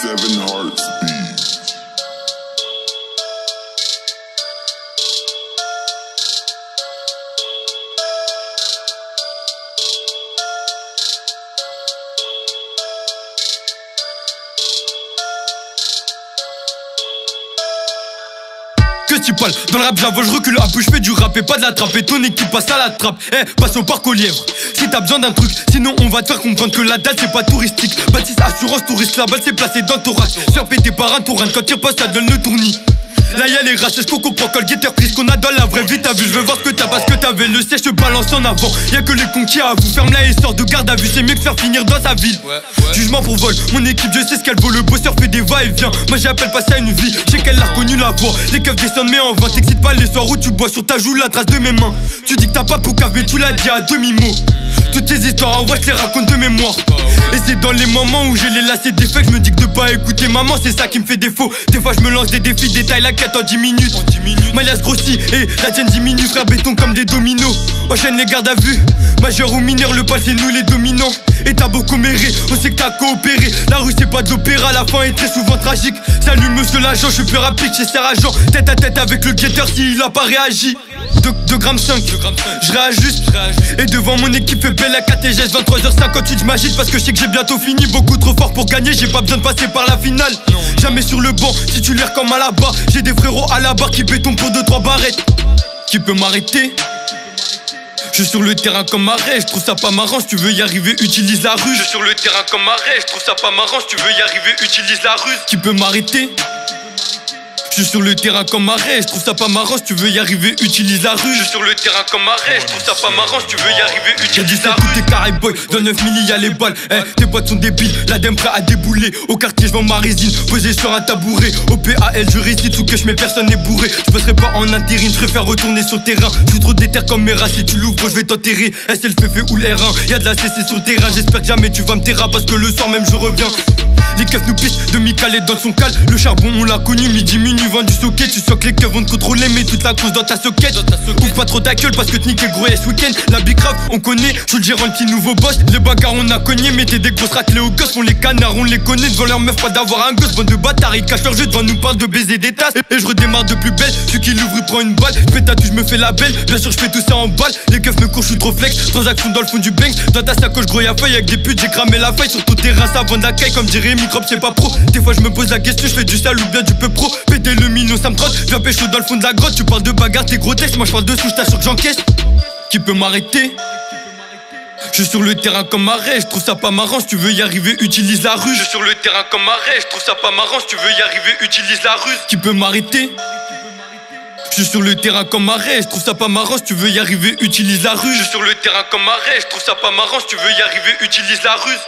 Seven Hearts Beats. Que tu parles, dans le rap j'avance, je recule un peu, je fais du rap et pas de la trappe. Et ton équipe passe à la trappe, passe au parc aux lièvres. Si t'as besoin d'un truc, sinon on va te faire comprendre que la dalle c'est pas touristique. Baptiste assurance touriste, la balle c'est placée dans ton thorax. Faire péter par un torrent, quand tu repasses ça donne le tournis. Là y'a les races, coco, procol, guetteur, prise qu'on a dans la vraie vie. T'as vu, je veux voir ce que t'as parce que t'avais le siège, je balance en avant. Y'a que les conquis à vous, ferme-la et sort de garde à vue. C'est mieux que faire finir dans sa ville. Jugement pour vol, mon équipe je sais ce qu'elle vaut. Le bosseur fait des va-et-vient, moi j'appelle pas ça une vie. Je sais qu'elle a reconnu la voix, les keufs descendent mais en vain. T'excites pas les soirs où tu bois sur ta joue la trace de mes mains. Tu dis que t'as pas pour cave mais tu l'as dit à demi-mot. Toutes ces histoires en vrai je les raconte de mémoire. Et c'est dans les moments où j'ai les lacets des faits que je me dis que de pas écouter maman c'est ça qui me fait défaut. Des fois je me lance des défis, détaille la quête en 10 minutes. Malias grossit et la tienne diminue, frère béton comme des dominos. Enchaîne les gardes à vue, majeur ou mineur, le pal c'est nous les dominants. Et t'as beau commérer, on sait que t'as coopéré. La rue c'est pas de l'opéra, la fin est très souvent tragique. Salut monsieur l'agent, je suis plus rapide chez Sergent. Tête à tête avec le guetteur s'il a pas réagi. 2 grammes 5, je réajuste. Et devant mon équipe fait belle la KTGS 23h58 je m'agite parce que je sais que j'ai bientôt fini. Beaucoup trop fort pour gagner, j'ai pas besoin de passer par la finale. Jamais sur le banc, titulaire comme à la barre. J'ai des frérots à la barre qui béton pour 2-3 barrettes. Qui peut m'arrêter? Je suis sur le terrain comme arrêt, je trouve ça pas marrant. Si tu veux y arriver, utilise la ruse. Je suis sur le terrain comme arrêt, je trouve ça pas marrant. Si tu veux y arriver, utilise la ruse. Qui peut m'arrêter? Je suis sur le terrain comme arrêt, je trouve ça pas marrant. Si tu veux y arriver, utilise la rue. Je suis sur le terrain comme arrêt, je trouve ça pas marrant. Si tu veux y arriver, utilise la rue. T'es carré boy, dans 9 milli y'a les balles. Tes potes sont débiles, la dème prêt à débouler. Au quartier je vends ma résine, posé sur un tabouret. Au PAL je récite ou que je mets personne n'est bourré. Je passerai pas en intérim, je préfère retourner sur le terrain. Je suis trop déter comme mes races, si tu l'ouvres je vais t'enterrer. C'est le féfé ou l'air1, y'a de la CC sur le terrain. J'espère que jamais tu vas me terra parce que le soir même je reviens. Les keufs nous pissent, demi-calé dans son cal. Le charbon on l'a connu, midi minuit vend du socket. Tu sens que les keufs vont te contrôler mais toute la cause dans ta socket. Ouvre pas trop ta gueule parce que te niquer gros ce week-end. La big rap on connaît, je le gère un petit nouveau boss. Les bagarres on a cogné, mettez des grosses raclées aux gosses. On les canards, on les connaît, devant leur meuf pas d'avoir un gosse. Bande de bâtards, ils cachent leur jeu, devant nous parle de baiser des tasses. Et je redémarre de plus belle, celui qui l'ouvre il prend une balle. Je fais tatu, je me fais la belle, bien sûr je fais tout ça en balle. Les keufs me courent, je suis trop flex, transaction dans le fond du bang. Dans ta sacoche gros y'a feuille avec des putes, j'ai cramé la faille. Sur ton terrain ça vend de la caille comme dirait microbe c'est pas pro. Des fois je me pose la question, je fais du sale ou bien du peu pro. Péter le million ça me trotte, je viens pécho dans le fond de la grotte. Tu parles de bagarre, t'es gros texte, moi je parle de souche, t'assures que j'encaisse. Qui peut m'arrêter? Je suis sur le terrain comme arrêt, je trouve ça pas marrant. Si tu veux y arriver, utilise la ruse. Je suis sur le terrain comme arrêt, je trouve ça pas marrant. Si tu veux y arriver, utilise la ruse. Qui peut m'arrêter? Je suis sur le terrain comme arrêt, je trouve ça pas marrant. Si tu veux y arriver, utilise la ruse. Je suis sur le terrain comme arrêt, je trouve ça pas marrant. Si tu veux y arriver, utilise la ruse.